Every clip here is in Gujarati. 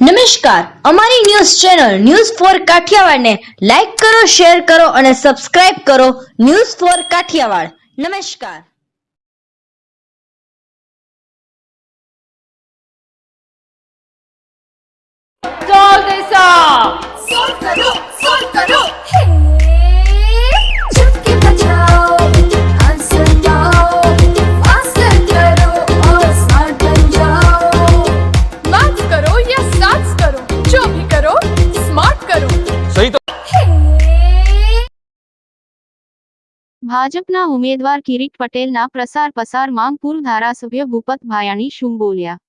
નમસ્કાર, અમારી ન્યૂઝ ચેનલ ન્યૂઝ ફોર કાઠિયાવાડને લાઈક કરો, શેર કરો અને સબસ્ક્રાઇબ કરો. News for Kathiawad. નમસ્કાર. Solve this up! Solve करो हे चुटकी बजाओ आंसर पाओ आंसर करो और स्मार्ट बन जाओ Maths करो या stats करो, जो भी करो स्मार्ट करो. सही तो हे ભાજપના ઉમેદવાર કિરીટ પટેલના પ્રસાર પસાર માંગ પૂર્વ ધારાસભ્ય ભૂપત ભાયાણી શું બોલ્યા?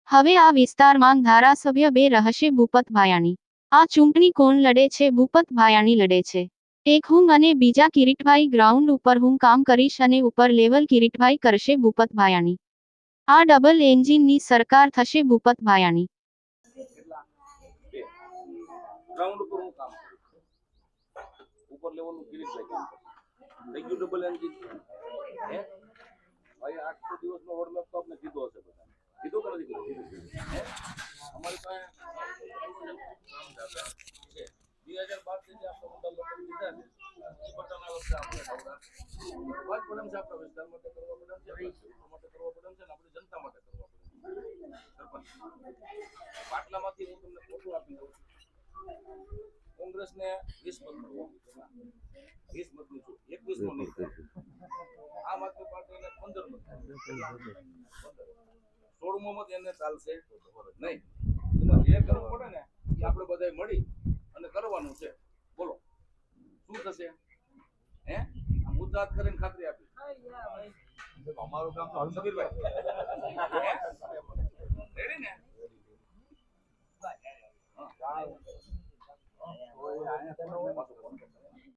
હવે આ વિસ્તારમાં ધારાસભ્ય બે રહેશે. ભૂપત ભાયાણી. આ ચૂંટણી કોણ લડે છે? ભૂપત ભાયાણી લડે છે. એક હું અને બીજા કિરીટભાઈ. ગ્રાઉન્ડ ઉપર હું કામ કરીશ અને ઉપર લેવલ કિરીટભાઈ કરશે. ભૂપત ભાયાણી. આ ડબલ એન્જિનની સરકાર થશે. ભૂપત ભાયાણી. ग्राउंड पर हूँ काम ऊपर लेवल નું કિરીટ ભાઈ કામ થઈ ગયું ડબલ એન્જિન હે ભાઈ 8 દિવસ નો રોડ મેપ તો આપને કીધો હશે બધા કીધો કે નથી કીધો હે અમારી પાસે છે 2012 થી જે આપણે મુદ્દા લોકો લીધા છે એ બટાના વખતે આપણે વાત પડે છે આપણા વિસ્તાર માટે કરવા પડે છે માટે કરવા પડે છે ને આપણી જનતા માટે કરવા પડે સરપંચ પાટલામાંથી હું તમને ફોટો આપી દઉં છું. कांग्रेस ने 20 मत મળવા 20 મત લીધું 21 નો નહીં આમ આદમી પાર્ટી ને 15 મત 16 મત એને ચાલશે નહીં એમાં જે કરવું પડે ને એ આપણે બધાય મળી અને કરવાનું છે. બોલો શું થશે હે આ મુદ્દા કરીને ખાતરી આપી અમારું કામ તો હલસબીરભાઈ રેડી ને